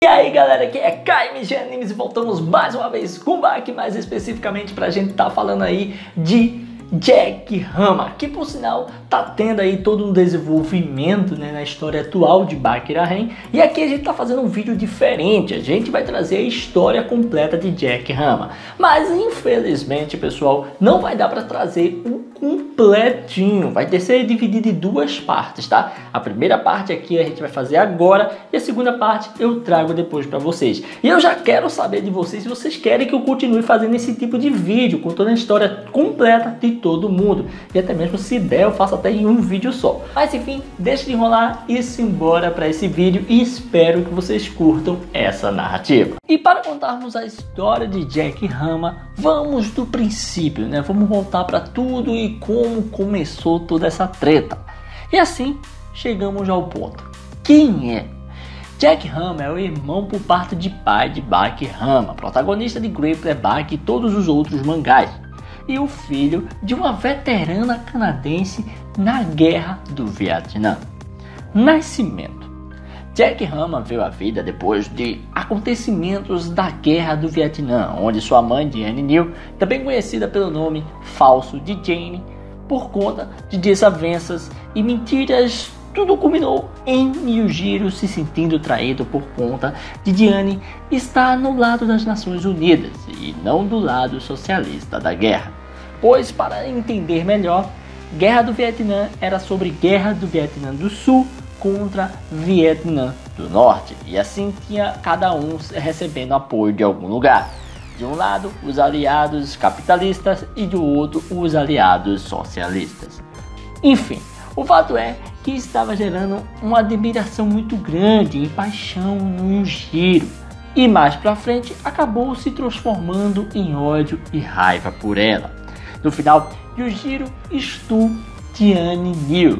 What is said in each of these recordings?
E aí galera, aqui é KMG Animes e voltamos mais uma vez com o Baki, mais especificamente pra gente tá falando aí de Jack Hama, que por sinal tá tendo aí todo um desenvolvimento, né, na história atual de Baki Rain. E aqui a gente tá fazendo um vídeo diferente, a gente vai trazer a história completa de Jack Hama. Mas infelizmente, pessoal, não vai dar pra trazer um completinho, vai ter que ser dividido em duas partes, tá? A primeira parte aqui a gente vai fazer agora e a segunda parte eu trago depois pra vocês. E eu já quero saber de vocês se vocês querem que eu continue fazendo esse tipo de vídeo, contando a história completa de todo mundo. E até mesmo se der eu faço até em um vídeo só. Mas enfim, deixa de enrolar e simbora para esse vídeo e espero que vocês curtam essa narrativa. E para contarmos a história de Jack Hama, vamos do princípio, né? Vamos voltar para tudo e como começou toda essa treta. E assim chegamos ao ponto. Quem é? Jack Hama é o irmão por parte de pai de Baki Hama, protagonista de Grappler Baki e todos os outros mangás, e o filho de uma veterana canadense na Guerra do Vietnã. Nascimento. Jack Hama veio à vida depois de acontecimentos da Guerra do Vietnã, onde sua mãe, Diane Neal, também conhecida pelo nome falso de Jane, por conta de desavenças e mentiras, tudo culminou em Yujiro se sentindo traído por conta de Diane estar no lado das Nações Unidas e não do lado socialista da guerra. Pois, para entender melhor, Guerra do Vietnã era sobre Guerra do Vietnã do Sul contra Vietnã do Norte, e assim tinha cada um recebendo apoio de algum lugar. De um lado, os aliados capitalistas e do outro, os aliados socialistas. Enfim, o fato é que estava gerando uma admiração muito grande e paixão no Yujiro, e mais pra frente acabou se transformando em ódio e raiva por ela. No final, Yujiro estuprou Diane Neal,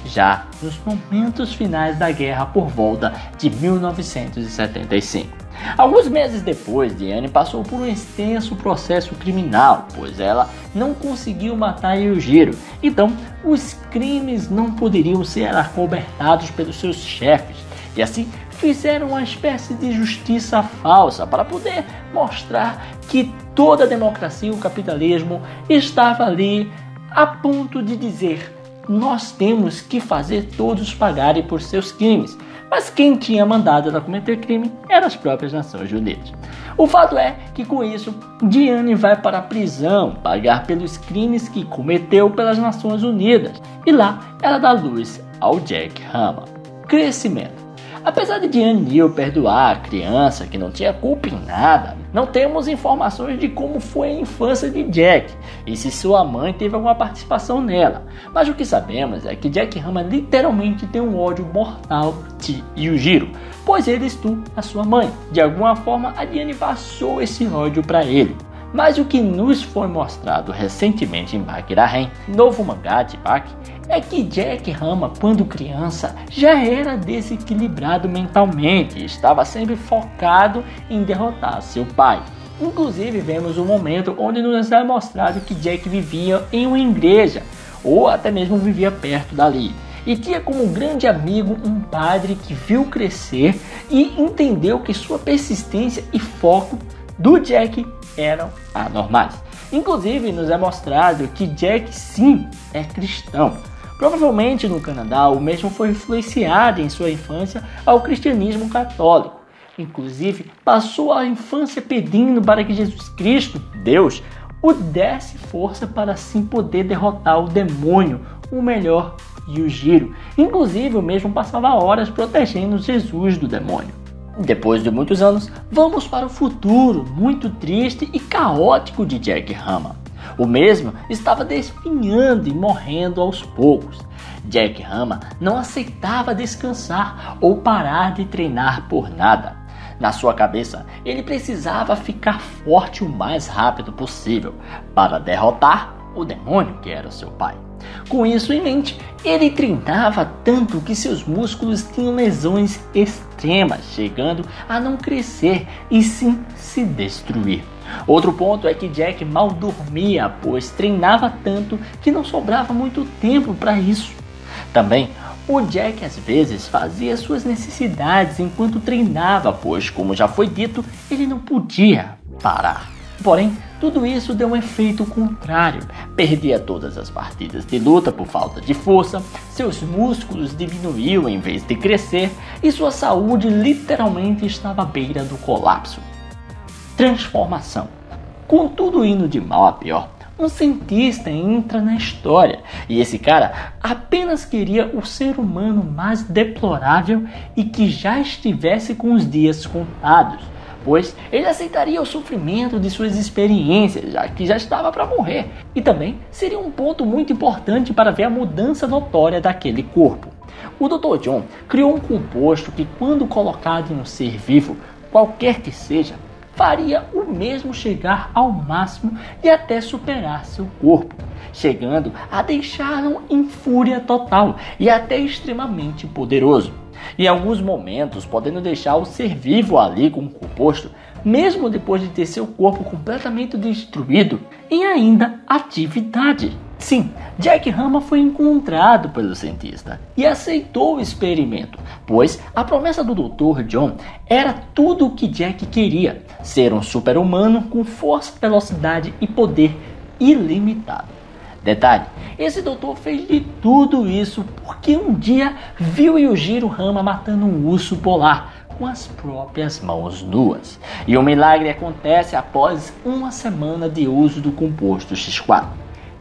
já nos momentos finais da guerra por volta de 1975. Alguns meses depois, Diane passou por um extenso processo criminal, pois ela não conseguiu matar Yujiro. Então, os crimes não poderiam ser acobertados pelos seus chefes, e assim fizeram uma espécie de justiça falsa para poder mostrar que toda a democracia e o capitalismo estava ali a ponto de dizer: nós temos que fazer todos pagarem por seus crimes. Mas quem tinha mandado ela cometer crime eram as próprias Nações Unidas. O fato é que com isso, Diane vai para a prisão pagar pelos crimes que cometeu pelas Nações Unidas. E lá ela dá luz ao Jack Hama. Crescimento. Apesar de Diane Neal perdoar a criança que não tinha culpa em nada, não temos informações de como foi a infância de Jack e se sua mãe teve alguma participação nela. Mas o que sabemos é que Jack Hama literalmente tem um ódio mortal de Yujiro, pois ele estupra a sua mãe. De alguma forma, a Diane passou esse ódio para ele. Mas o que nos foi mostrado recentemente em Baki Rain, novo mangá de Baki, é que Jack Hama, quando criança, já era desequilibrado mentalmente e estava sempre focado em derrotar seu pai. Inclusive, vemos um momento onde nos é mostrado que Jack vivia em uma igreja, ou até mesmo vivia perto dali, e tinha como grande amigo um padre que viu crescer e entendeu que sua persistência e foco do Jack eram anormais. Inclusive, nos é mostrado que Jack sim é cristão. Provavelmente no Canadá o mesmo foi influenciado em sua infância ao cristianismo católico. Inclusive, passou a infância pedindo para que Jesus Cristo, Deus, o desse força para assim poder derrotar o demônio, o melhor, Yujiro. Inclusive, o mesmo passava horas protegendo Jesus do demônio. Depois de muitos anos, vamos para o futuro muito triste e caótico de Jack Hama. O mesmo estava definhando e morrendo aos poucos. Jack Hama não aceitava descansar ou parar de treinar por nada. Na sua cabeça, ele precisava ficar forte o mais rápido possível para derrotar o demônio que era seu pai. Com isso em mente, ele treinava tanto que seus músculos tinham lesões extremas, chegando a não crescer e sim se destruir. Outro ponto é que Jack mal dormia, pois treinava tanto que não sobrava muito tempo para isso. Também O Jack às vezes fazia suas necessidades enquanto treinava, pois, como já foi dito, ele não podia parar. Porém, tudo isso deu um efeito contrário. Perdia todas as partidas de luta por falta de força, seus músculos diminuíam em vez de crescer e sua saúde literalmente estava à beira do colapso. Transformação. Com tudo indo de mal a pior, um cientista entra na história e esse cara apenas queria o ser humano mais deplorável e que já estivesse com os dias contados, pois ele aceitaria o sofrimento de suas experiências, já que já estava para morrer, e também seria um ponto muito importante para ver a mudança notória daquele corpo. O Dr. John criou um composto que, quando colocado em um ser vivo, qualquer que seja, faria o mesmo chegar ao máximo e até superar seu corpo, chegando a deixá-lo em fúria total e até extremamente poderoso. Em alguns momentos, podendo deixar o ser vivo ali com o composto, mesmo depois de ter seu corpo completamente destruído, em ainda atividade. Sim, Jack Hama foi encontrado pelo cientista e aceitou o experimento, pois a promessa do Dr. John era tudo o que Jack queria, ser um super-humano com força, velocidade e poder ilimitado. Detalhe, esse doutor fez de tudo isso porque um dia viu Yujiro Hama matando um urso polar com as próprias mãos nuas. E o milagre acontece após uma semana de uso do composto X4.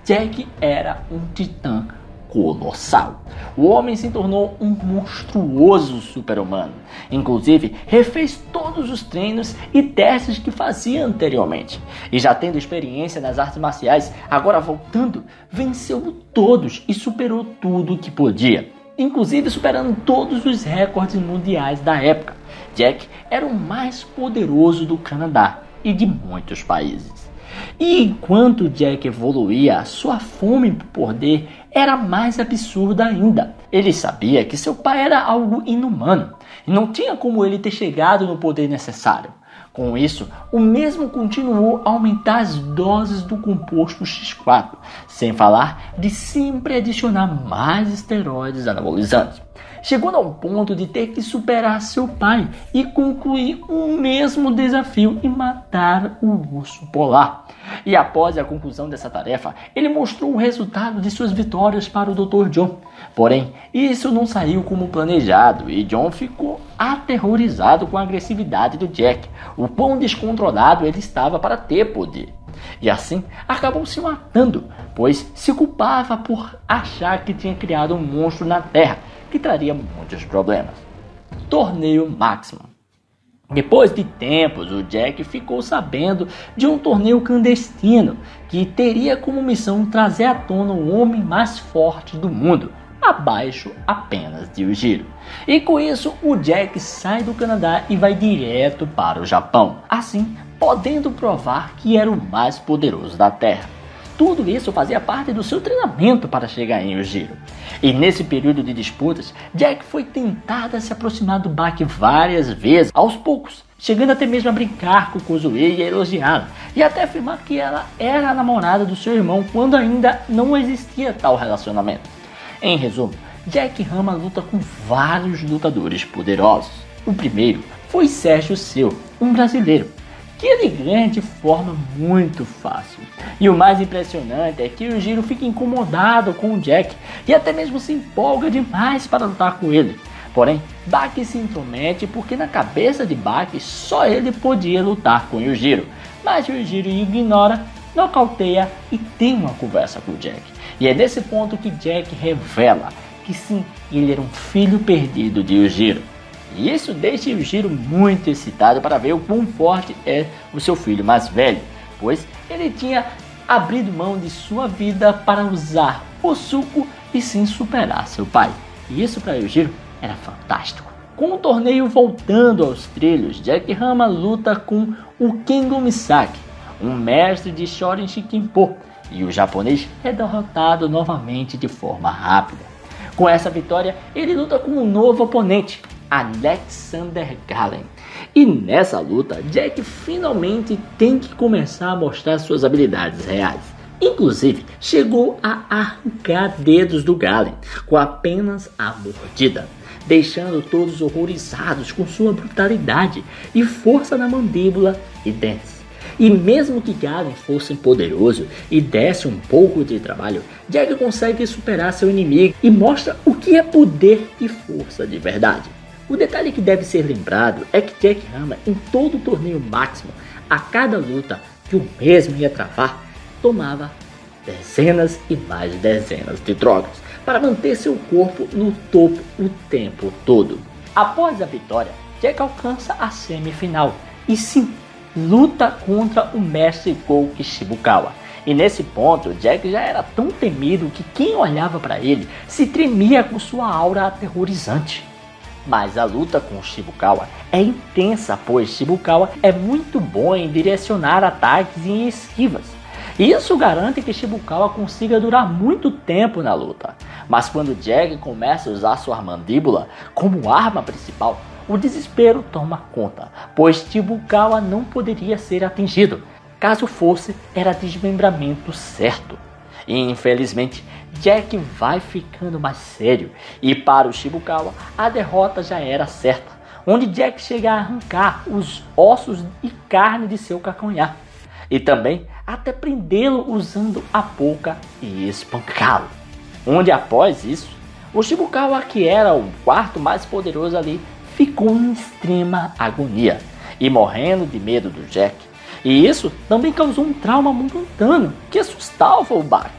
Jack era um titã colossal. O homem se tornou um monstruoso super-humano. Inclusive, refez todos os treinos e testes que fazia anteriormente. E já tendo experiência nas artes marciais, agora voltando, venceu todos e superou tudo o que podia. Inclusive superando todos os recordes mundiais da época. Jack era o mais poderoso do Canadá e de muitos países. E enquanto Jack evoluía, sua fome por poder era mais absurda ainda. Ele sabia que seu pai era algo inumano e não tinha como ele ter chegado no poder necessário. Com isso, o mesmo continuou a aumentar as doses do composto X4, sem falar de sempre adicionar mais esteroides anabolizantes, chegando ao ponto de ter que superar seu pai e concluir o mesmo desafio e matar o urso polar. E após a conclusão dessa tarefa, ele mostrou o resultado de suas vitórias para o Dr. John. Porém, isso não saiu como planejado e John ficou aterrorizado com a agressividade do Jack, o quão descontrolado ele estava para ter poder. E assim, acabou se matando, pois se culpava por achar que tinha criado um monstro na Terra, que traria muitos problemas. Torneio Maximum. Depois de tempos, o Jack ficou sabendo de um torneio clandestino que teria como missão trazer à tona o homem mais forte do mundo, abaixo apenas de Yujiro. E com isso, o Jack sai do Canadá e vai direto para o Japão, assim podendo provar que era o mais poderoso da Terra. Tudo isso fazia parte do seu treinamento para chegar em Yujiro. E nesse período de disputas, Jack foi tentado a se aproximar do Baki várias vezes, aos poucos, chegando até mesmo a brincar com Kozuei e a elogiá-la, e até afirmar que ela era a namorada do seu irmão quando ainda não existia tal relacionamento. Em resumo, Jack Hama luta com vários lutadores poderosos. O primeiro foi Sérgio Seu, um brasileiro, que ele ganha de forma muito fácil. E o mais impressionante é que o Yujiro fica incomodado com o Jack e até mesmo se empolga demais para lutar com ele. Porém, Baki se intromete porque na cabeça de Baki só ele podia lutar com o Yujiro. Mas o Yujiro ignora, nocauteia e tem uma conversa com o Jack. E é nesse ponto que Jack revela que sim, ele era um filho perdido de Yujiro. E isso deixa Yujiro muito excitado para ver o quão forte é o seu filho mais velho, pois ele tinha abrido mão de sua vida para usar o suco e sim superar seu pai. E isso para Yujiro era fantástico. Com o torneio voltando aos trilhos, Jack Hama luta com o Kengo Misaki, um mestre de Shorin Shikinpo, e o japonês é derrotado novamente de forma rápida. Com essa vitória, ele luta com um novo oponente, Alexander Galen. E nessa luta, Jack finalmente tem que começar a mostrar suas habilidades reais. Inclusive, chegou a arrancar dedos do Galen com apenas a mordida, deixando todos horrorizados com sua brutalidade e força na mandíbula e dentes. E mesmo que Galen fosse poderoso e desse um pouco de trabalho, Jack consegue superar seu inimigo e mostra o que é poder e força de verdade. O detalhe que deve ser lembrado é que Jack Hammer, em todo o torneio máximo, a cada luta que o mesmo ia travar, tomava dezenas e mais dezenas de drogas para manter seu corpo no topo o tempo todo. Após a vitória, Jack alcança a semifinal e sim, luta contra o mestre Gouki Shibukawa. E nesse ponto, Jack já era tão temido que quem olhava para ele se tremia com sua aura aterrorizante. Mas a luta com Shibukawa é intensa, pois Shibukawa é muito bom em direcionar ataques e em esquivas. Isso garante que Shibukawa consiga durar muito tempo na luta. Mas quando Jack começa a usar sua mandíbula como arma principal, o desespero toma conta, pois Shibukawa não poderia ser atingido. Caso fosse, era desmembramento certo. E infelizmente, Jack vai ficando mais sério, e para o Shibukawa, a derrota já era certa, onde Jack chega a arrancar os ossos e carne de seu calcanhar, e também até prendê-lo usando a boca e espancá-lo. Onde após isso, o Shibukawa, que era o quarto mais poderoso ali, ficou em extrema agonia e morrendo de medo do Jack. E isso também causou um trauma momentâneo que assustava o Bak.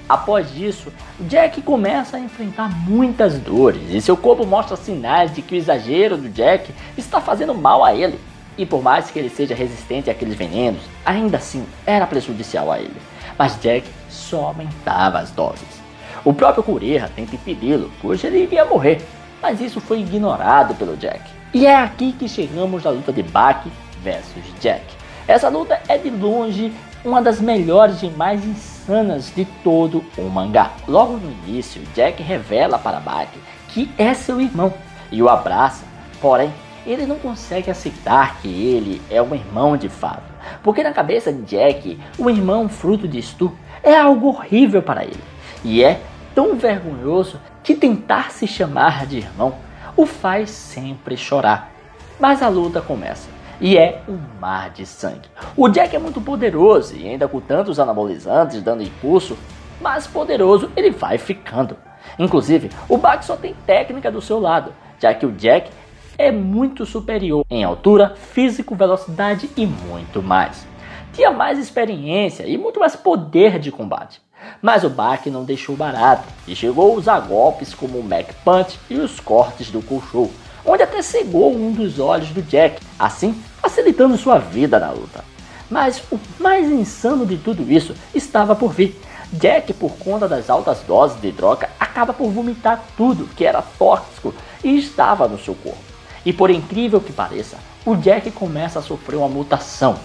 Após isso, Jack começa a enfrentar muitas dores e seu corpo mostra sinais de que o exagero do Jack está fazendo mal a ele. E por mais que ele seja resistente àqueles venenos, ainda assim era prejudicial a ele. Mas Jack só aumentava as doses. O próprio Kureha tenta impedi-lo, pois ele iria morrer, mas isso foi ignorado pelo Jack. E é aqui que chegamos na luta de Bak versus Jack. Essa luta é de longe uma das melhores e mais insanas de todo o mangá. Logo no início, Jack revela para Bak que é seu irmão e o abraça, porém ele não consegue aceitar que ele é um irmão de fato, porque na cabeça de Jack, o irmão fruto de estupro é algo horrível para ele, e é tão vergonhoso que tentar se chamar de irmão o faz sempre chorar. Mas a luta começa, e é um mar de sangue. O Jack é muito poderoso, e ainda com tantos anabolizantes dando impulso, mais poderoso ele vai ficando. Inclusive, o Bak só tem técnica do seu lado, já que o Jack é muito superior em altura, físico, velocidade e muito mais. Tinha mais experiência e muito mais poder de combate. Mas o Bak não deixou barato e chegou a usar golpes como o Mac Punch e os cortes do Kushou, onde até cegou um dos olhos do Jack, assim facilitando sua vida na luta. Mas o mais insano de tudo isso estava por vir. Jack, por conta das altas doses de droga, acaba por vomitar tudo que era tóxico e estava no seu corpo. E por incrível que pareça, o Jack começa a sofrer uma mutação.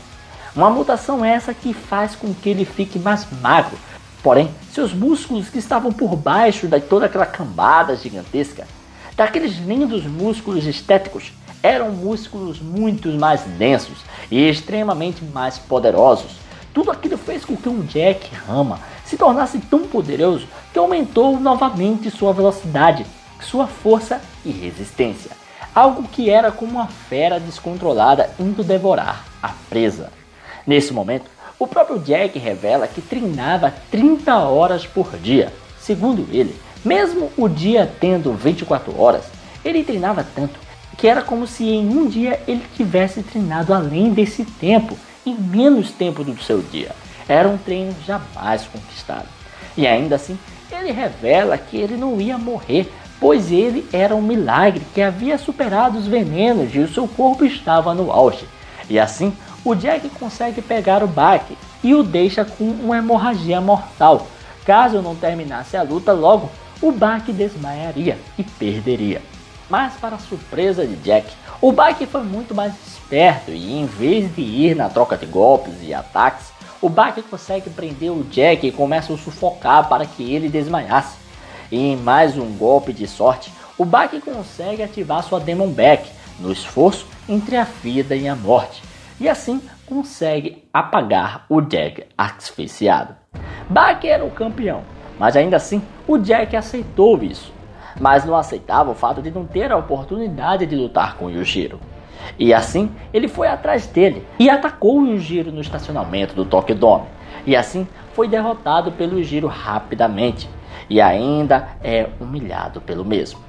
Uma mutação essa que faz com que ele fique mais magro. Porém, seus músculos que estavam por baixo de toda aquela cambada gigantesca, daqueles lindos músculos estéticos, eram músculos muito mais densos e extremamente mais poderosos. Tudo aquilo fez com que o Jack Hammer se tornasse tão poderoso que aumentou novamente sua velocidade, sua força e resistência. Algo que era como uma fera descontrolada indo devorar a presa. Nesse momento, o próprio Jack revela que treinava 30 horas por dia. Segundo ele, mesmo o dia tendo 24 horas, ele treinava tanto que era como se em um dia ele tivesse treinado além desse tempo, em menos tempo do seu dia. Era um treino jamais conquistado. E ainda assim, ele revela que ele não ia morrer, pois ele era um milagre que havia superado os venenos e o seu corpo estava no auge. E assim, o Jack consegue pegar o Bak e o deixa com uma hemorragia mortal. Caso não terminasse a luta logo, o Bak desmaiaria e perderia. Mas para a surpresa de Jack, o Bak foi muito mais esperto e em vez de ir na troca de golpes e ataques, o Bak consegue prender o Jack e começa a o sufocar para que ele desmaiasse. E em mais um golpe de sorte, o Bak consegue ativar sua Demon Back no esforço entre a vida e a morte. e assim consegue apagar o Jack asfixiado. Baki era o campeão, mas ainda assim o Jack aceitou isso, mas não aceitava o fato de não ter a oportunidade de lutar com Yujiro. E assim ele foi atrás dele e atacou o Yujiro no estacionamento do Tokyo Dome, e assim foi derrotado pelo Yujiro rapidamente e ainda é humilhado pelo mesmo.